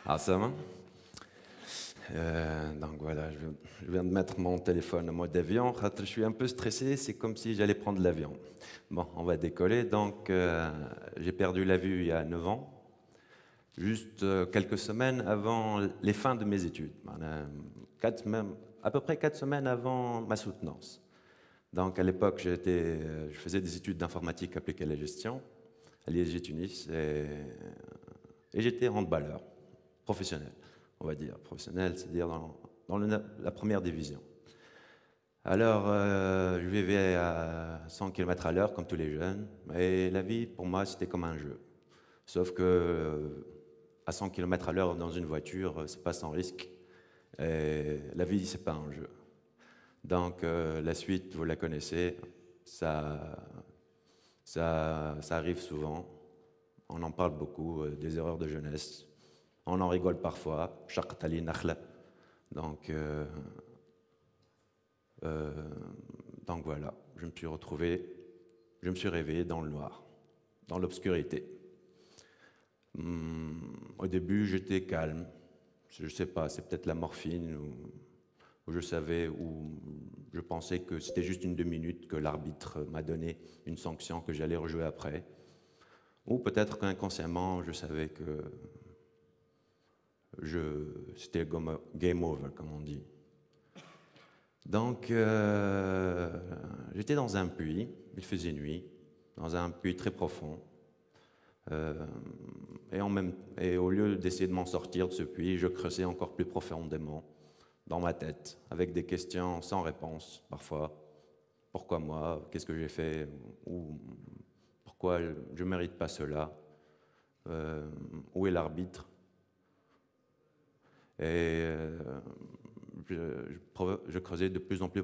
Awesome. Donc voilà, je viens de mettre mon téléphone en mode avion. Je suis un peu stressé, c'est comme si j'allais prendre l'avion. Bon, on va décoller. Donc, j'ai perdu la vue il y a 9 ans, juste quelques semaines avant les fins de mes études. À peu près 4 semaines avant ma soutenance. Donc, à l'époque, je faisais des études d'informatique appliquée à la gestion à l'ISG Tunis et j'étais handballeur professionnel, on va dire. Professionnel, c'est-à-dire dans la première division. Alors, je vivais à 100 km à l'heure, comme tous les jeunes, et la vie, pour moi, c'était comme un jeu. Sauf que à 100 km à l'heure dans une voiture, c'est pas sans risque. Et la vie, c'est pas un jeu. Donc, la suite, vous la connaissez, ça arrive souvent. On en parle beaucoup, des erreurs de jeunesse. On en rigole parfois. Shaqtali nakhla. Donc, donc voilà, je me suis réveillé dans le noir, dans l'obscurité. Au début, j'étais calme. Je ne sais pas, c'est peut-être la morphine, ou je savais, ou je pensais que c'était juste une 2 minutes que l'arbitre m'a donné une sanction que j'allais rejouer après. Ou peut-être qu'inconsciemment, je savais que c'était game over, comme on dit. Donc, j'étais dans un puits, il faisait nuit, dans un puits très profond. Et au lieu d'essayer de m'en sortir de ce puits, je creusais encore plus profondément dans ma tête, avec des questions sans réponse, parfois. Pourquoi moi? Qu'est-ce que j'ai fait? Ou pourquoi je ne mérite pas cela? Où est l'arbitre? Et je creusais de plus en plus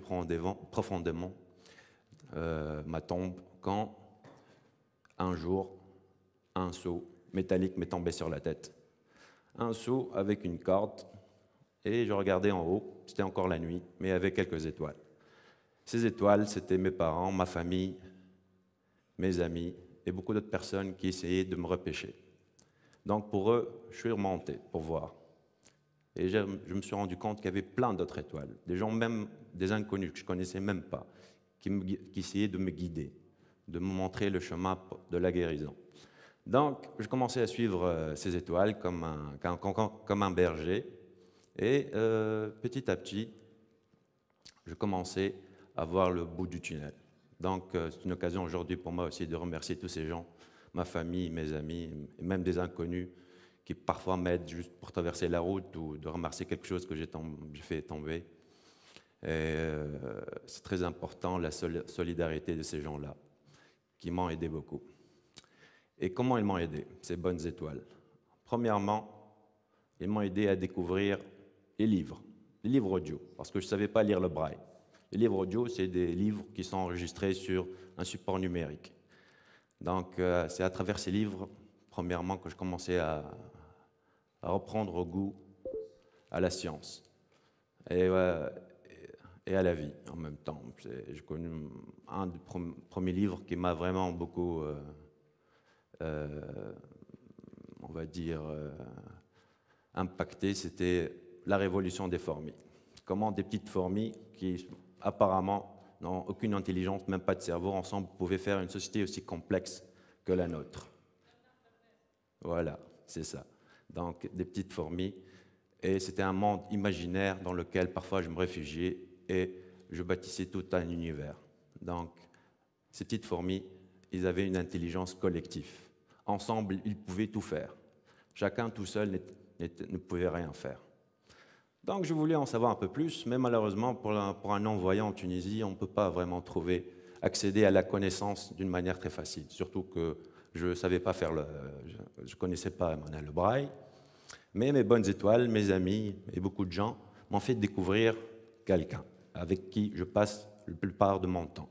profondément ma tombe quand, un jour, un seau métallique m'est tombé sur la tête. Un seau avec une corde, et je regardais en haut, c'était encore la nuit, mais il y avait quelques étoiles. Ces étoiles, c'était mes parents, ma famille, mes amis, et beaucoup d'autres personnes qui essayaient de me repêcher. Donc pour eux, je suis remonté pour voir. Et je me suis rendu compte qu'il y avait plein d'autres étoiles, des gens, même des inconnus que je ne connaissais même pas, qui essayaient de me guider, de me montrer le chemin de la guérison. Donc, je commençais à suivre ces étoiles comme un berger, et petit à petit, je commençais à voir le bout du tunnel. Donc, c'est une occasion aujourd'hui pour moi aussi de remercier tous ces gens, ma famille, mes amis, et même des inconnus, qui parfois m'aident juste pour traverser la route ou de remercier quelque chose que j'ai fait tomber. C'est très important, la solidarité de ces gens-là, qui m'ont aidé beaucoup. Et comment ils m'ont aidé, ces bonnes étoiles? Premièrement, ils m'ont aidé à découvrir les livres audio, parce que je ne savais pas lire le braille. Les livres audio, c'est des livres qui sont enregistrés sur un support numérique. Donc, c'est à travers ces livres, premièrement, que je commençais à reprendre goût à la science et à la vie en même temps. J'ai connu un des premiers livres qui m'a vraiment beaucoup, on va dire, impacté, c'était la révolution des fourmis. Comment des petites fourmis qui apparemment n'ont aucune intelligence, même pas de cerveau, ensemble pouvaient faire une société aussi complexe que la nôtre. Voilà, c'est ça. Donc, des petites fourmis. Et c'était un monde imaginaire dans lequel parfois je me réfugiais et je bâtissais tout un univers. Donc, ces petites fourmis, ils avaient une intelligence collective. Ensemble, ils pouvaient tout faire. Chacun tout seul ne pouvait rien faire. Donc, je voulais en savoir un peu plus, mais malheureusement, pour un non-voyant en Tunisie, on ne peut pas vraiment accéder à la connaissance d'une manière très facile. Surtout que je ne savais pas faire je connaissais pas le braille. Mais mes bonnes étoiles, mes amis et beaucoup de gens m'ont fait découvrir quelqu'un avec qui je passe la plupart de mon temps.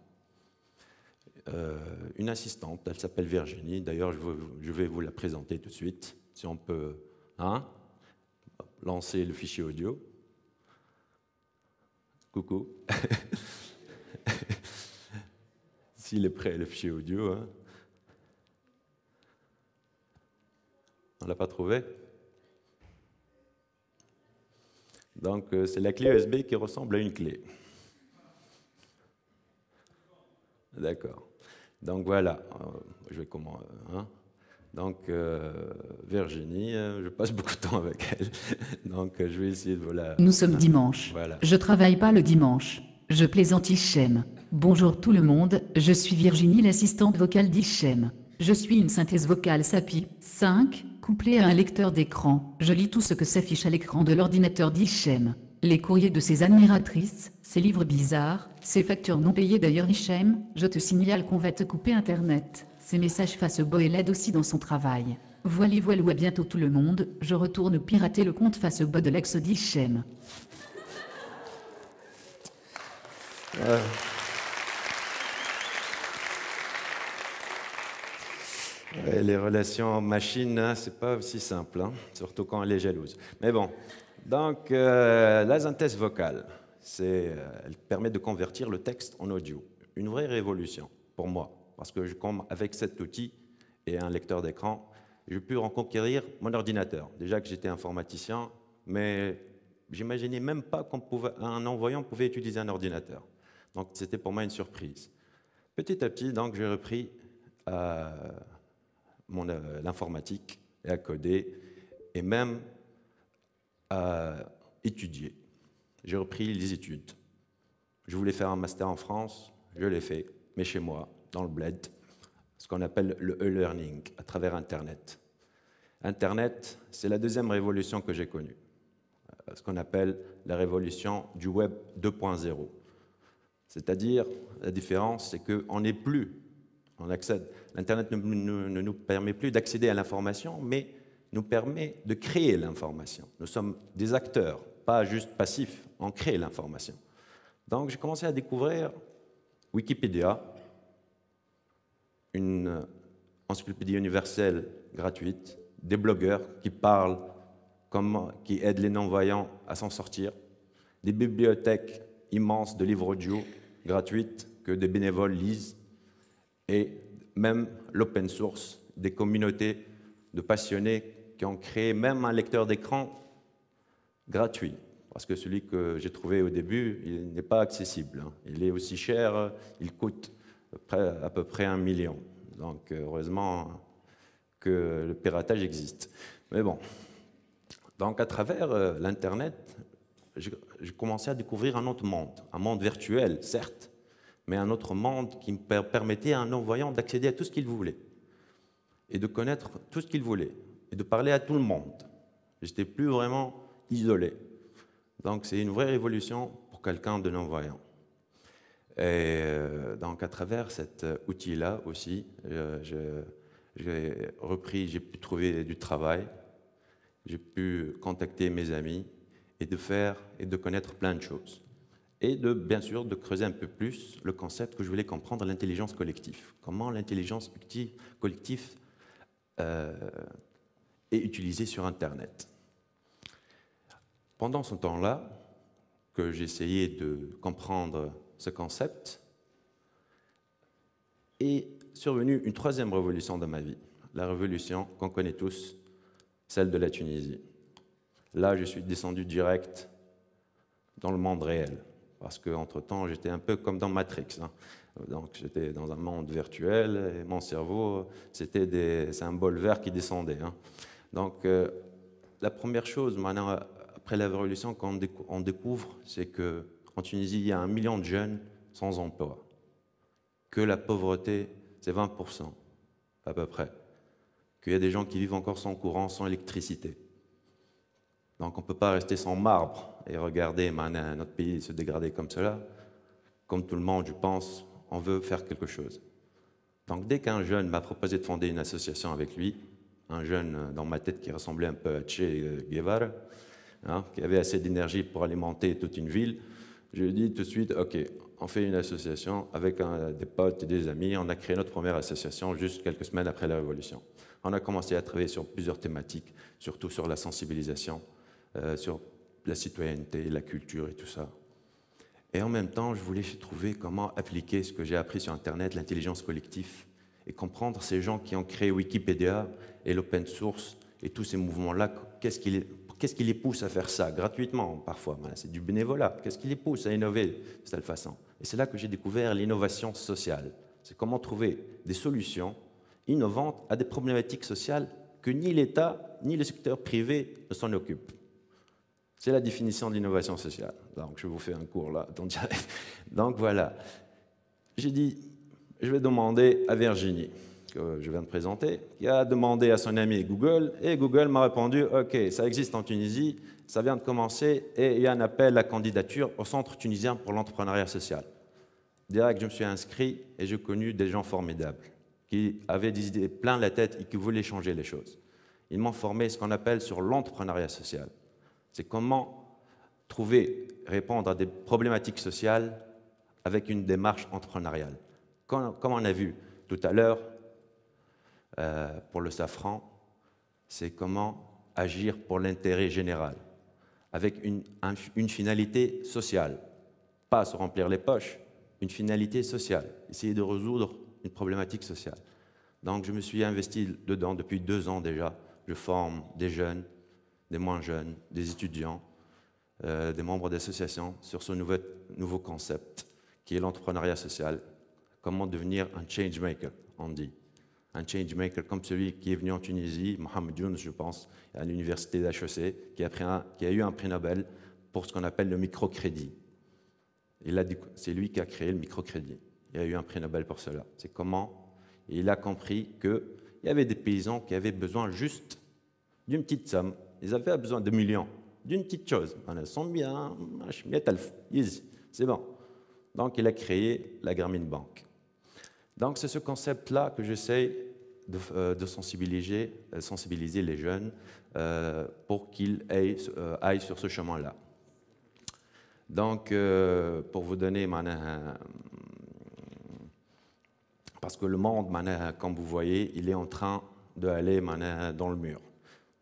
Une assistante, elle s'appelle Virginie. D'ailleurs, je vais vous la présenter tout de suite, si on peut lancer le fichier audio. Coucou. S'il est prêt, le fichier audio. Hein. On ne l'a pas trouvé? Donc, c'est la clé USB qui ressemble à une clé. D'accord. Donc, voilà. Je vais comment... hein? Donc, Virginie, je passe beaucoup de temps avec elle. Donc, je vais essayer de... Voilà. Nous sommes dimanche. Voilà. Je travaille pas le dimanche. Je plaisante Hichem. Bonjour tout le monde, je suis Virginie, l'assistante vocale d'Hichem. Je suis une synthèse vocale SAPI 5, couplée à un lecteur d'écran. Je lis tout ce que s'affiche à l'écran de l'ordinateur d'Hichem. Les courriers de ses admiratrices, ces livres bizarres, ces factures non payées d'ailleurs Hichem, je te signale qu'on va te couper Internet. Ces messages Facebook l'aident aussi dans son travail. Voilà, à bientôt tout le monde, je retourne pirater le compte Facebook de l'ex d'Hichem. Les relations machines, hein, c'est pas aussi simple, hein, surtout quand elle est jalouse. Mais bon, donc la synthèse vocale, elle permet de convertir le texte en audio. Une vraie révolution pour moi, parce que avec cet outil et un lecteur d'écran, j'ai pu reconquérir mon ordinateur. Déjà que j'étais informaticien, mais j'imaginais même pas qu'un envoyant pouvait utiliser un ordinateur. Donc c'était pour moi une surprise. Petit à petit, donc j'ai repris l'informatique et à coder et même à étudier. J'ai repris les études. Je voulais faire un master en France, je l'ai fait, mais chez moi, dans le bled, ce qu'on appelle le e-learning, à travers Internet. Internet, c'est la deuxième révolution que j'ai connue, ce qu'on appelle la révolution du Web 2.0. C'est-à-dire, la différence, c'est qu'on n'est plus, l'Internet ne nous permet plus d'accéder à l'information, mais nous permet de créer l'information. Nous sommes des acteurs, pas juste passifs, on crée l'information. Donc j'ai commencé à découvrir Wikipédia, une encyclopédie universelle gratuite, des blogueurs qui parlent, qui aident les non-voyants à s'en sortir, des bibliothèques immenses de livres audio gratuites que des bénévoles lisent, et même l'open source, des communautés de passionnés qui ont créé même un lecteur d'écran gratuit. Parce que celui que j'ai trouvé au début, il n'est pas accessible. Il est aussi cher, il coûte à peu près 1 million. Donc heureusement que le piratage existe. Mais bon, donc à travers l'Internet, j'ai commencé à découvrir un autre monde, un monde virtuel, certes, mais un autre monde qui me permettait à un non-voyant d'accéder à tout ce qu'il voulait, et de connaître tout ce qu'il voulait, et de parler à tout le monde. Je n'étais plus vraiment isolé. Donc c'est une vraie révolution pour quelqu'un de non-voyant. Et donc à travers cet outil-là aussi, j'ai pu trouver du travail, j'ai pu contacter mes amis et de connaître plein de choses. Et bien sûr de creuser un peu plus le concept que je voulais comprendre, l'intelligence collective. Comment l'intelligence collective est utilisée sur Internet. Pendant ce temps-là, que j'essayais de comprendre ce concept, est survenue une troisième révolution dans ma vie, la révolution qu'on connaît tous, celle de la Tunisie. Là, je suis descendu direct dans le monde réel, parce qu'entre-temps, j'étais un peu comme dans Matrix. Hein. Donc, j'étais dans un monde virtuel, et mon cerveau, c'était des symboles verts qui descendaient. Hein. Donc, la première chose, maintenant, après la révolution, qu'on découvre, c'est qu'en Tunisie, il y a 1 million de jeunes sans emploi, que la pauvreté, c'est 20%, à peu près, qu'il y a des gens qui vivent encore sans courant, sans électricité. Donc on ne peut pas rester sans marbre et regarder notre pays se dégrader comme cela. Comme tout le monde, je pense, on veut faire quelque chose. Donc dès qu'un jeune m'a proposé de fonder une association avec lui, un jeune dans ma tête qui ressemblait un peu à Che Guevara, hein, qui avait assez d'énergie pour alimenter toute une ville, je lui ai dit tout de suite, ok, on fait une association avec des potes et des amis. On a créé notre première association juste quelques semaines après la Révolution. On a commencé à travailler sur plusieurs thématiques, surtout sur la sensibilisation, sur la citoyenneté, la culture et tout ça. Et en même temps, je voulais trouver comment appliquer ce que j'ai appris sur Internet, l'intelligence collective, et comprendre ces gens qui ont créé Wikipédia et l'open source et tous ces mouvements-là, qu'est-ce qui les pousse à faire ça gratuitement parfois? C'est du bénévolat. Qu'est-ce qui les pousse à innover de cette façon? Et c'est là que j'ai découvert l'innovation sociale. C'est comment trouver des solutions innovantes à des problématiques sociales que ni l'État ni le secteur privé ne s'en occupent. C'est la définition de l'innovation sociale. Donc, je vous fais un cours là, en direct. Donc, voilà. J'ai dit, je vais demander à Virginie, que je viens de présenter, qui a demandé à son ami Google, et Google m'a répondu, OK, ça existe en Tunisie, ça vient de commencer, et il y a un appel à candidature au Centre tunisien pour l'entrepreneuriat social. Direct, je me suis inscrit, et j'ai connu des gens formidables, qui avaient des idées plein la tête et qui voulaient changer les choses. Ils m'ont formé ce qu'on appelle sur l'entrepreneuriat social. C'est comment trouver, répondre à des problématiques sociales avec une démarche entrepreneuriale. Comme on a vu tout à l'heure, pour le safran, c'est comment agir pour l'intérêt général, avec une finalité sociale, pas se remplir les poches, une finalité sociale, essayer de résoudre une problématique sociale. Donc je me suis investi dedans depuis 2 ans déjà. Je forme des jeunes, des moins jeunes, des étudiants, des membres d'associations sur ce nouveau concept qui est l'entrepreneuriat social. Comment devenir un change maker, on dit. Un change maker comme celui qui est venu en Tunisie, Mohamed Younous, je pense, à l'université d'HEC, qui a eu un prix Nobel pour ce qu'on appelle le microcrédit. C'est lui qui a créé le microcrédit. Il a eu un prix Nobel pour cela. C'est comment il a compris qu'il y avait des paysans qui avaient besoin juste d'une petite somme. Ils avaient besoin de millions, d'une petite chose. On 100 bien, easy, c'est bon. Donc, il a créé la Grameen Bank. Donc, c'est ce concept-là que j'essaie de sensibiliser les jeunes pour qu'ils aillent sur ce chemin-là. Donc, pour vous donner, parce que le monde, comme vous voyez, il est en train d'aller dans le mur.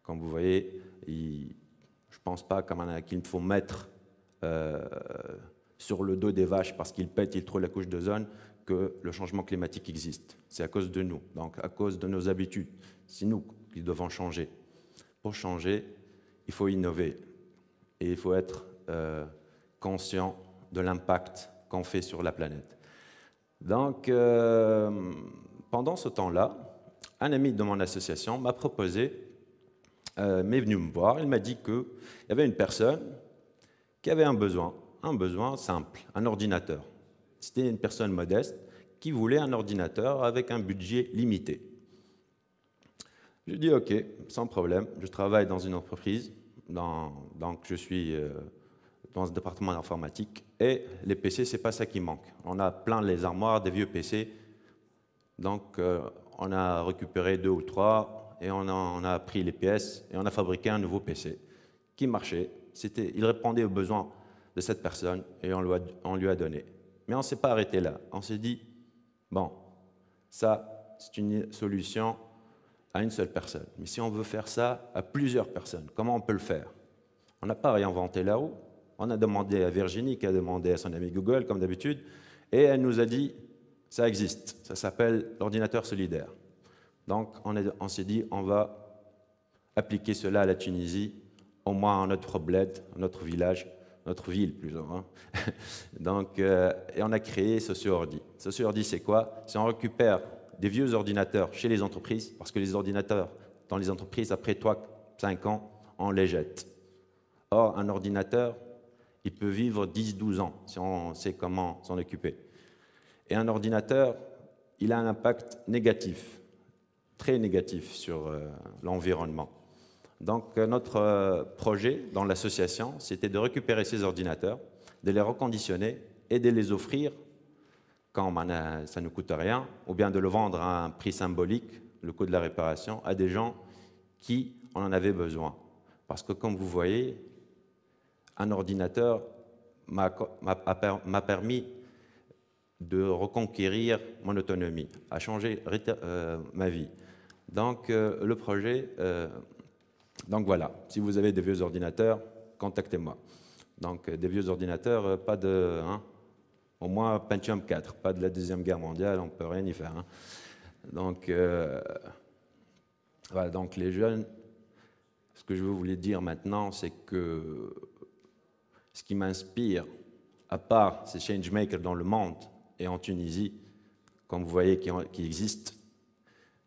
Comme vous voyez, je ne pense pas qu'il faut mettre sur le dos des vaches parce qu'ils pètent, ils trouvent la couche d'ozone, que le changement climatique existe. C'est à cause de nous, donc à cause de nos habitudes. C'est nous qui devons changer. Pour changer, il faut innover et il faut être conscient de l'impact qu'on fait sur la planète. Donc, pendant ce temps-là, un ami de mon association m'a proposé, m'est venu me voir, il m'a dit qu'il y avait une personne qui avait un besoin simple, un ordinateur. C'était une personne modeste qui voulait un ordinateur avec un budget limité. Je dis OK, sans problème, je travaille dans une entreprise, donc je suis dans ce département d'informatique, et les PC, c'est pas ça qui manque. On a plein les armoires, des vieux PC, donc on a récupéré 2 ou 3, et on a pris les pièces, et on a fabriqué un nouveau PC qui marchait. Il répondait aux besoins de cette personne, et on lui a donné. Mais on ne s'est pas arrêté là. On s'est dit, bon, ça, c'est une solution à une seule personne. Mais si on veut faire ça à plusieurs personnes, comment on peut le faire? On n'a pas réinventé la roue. On a demandé à Virginie, qui a demandé à son ami Google, comme d'habitude, et elle nous a dit, ça existe, ça s'appelle l'ordinateur solidaire. Donc, on s'est dit, on va appliquer cela à la Tunisie, au moins à notre bled, à notre village, notre ville plus ou moins. Donc, et on a créé SocioOrdi. SocioOrdi, c'est quoi? C'est on récupère des vieux ordinateurs chez les entreprises, parce que les ordinateurs dans les entreprises, après 3-5 ans, on les jette. Or, un ordinateur, il peut vivre 10-12 ans, si on sait comment s'en occuper. Et un ordinateur, il a un impact négatif, très négatif sur l'environnement. Donc notre projet dans l'association, c'était de récupérer ces ordinateurs, de les reconditionner et de les offrir quand ça ne coûte rien, ou bien de le vendre à un prix symbolique, le coût de la réparation, à des gens qui en avaient besoin. Parce que comme vous voyez, un ordinateur m'a permis de reconquérir mon autonomie, a changé ma vie. Donc le projet... Donc voilà, si vous avez des vieux ordinateurs, contactez-moi. Donc des vieux ordinateurs, pas de... au moins Pentium 4, pas de la Deuxième Guerre mondiale, on ne peut rien y faire. Donc, voilà, donc les jeunes Ce que je veux vous dire maintenant, c'est que ce qui m'inspire, à part ces changemakers dans le monde et en Tunisie, comme vous voyez, qui existent,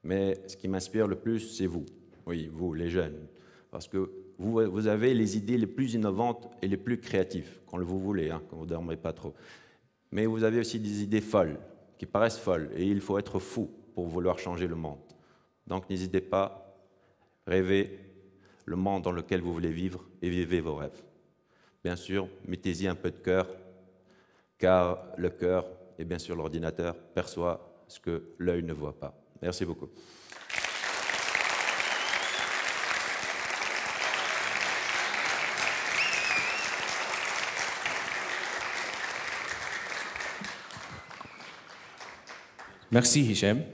mais ce qui m'inspire le plus, c'est vous. Oui, vous, les jeunes. Parce que vous avez les idées les plus innovantes et les plus créatives, quand vous voulez, hein, quand vous ne dormez pas trop. Mais vous avez aussi des idées folles, qui paraissent folles, et il faut être fou pour vouloir changer le monde. Donc n'hésitez pas, rêvez le monde dans lequel vous voulez vivre et vivez vos rêves. Bien sûr, mettez-y un peu de cœur, car le cœur et bien sûr l'ordinateur perçoit ce que l'œil ne voit pas. Merci beaucoup. Merci Hichem.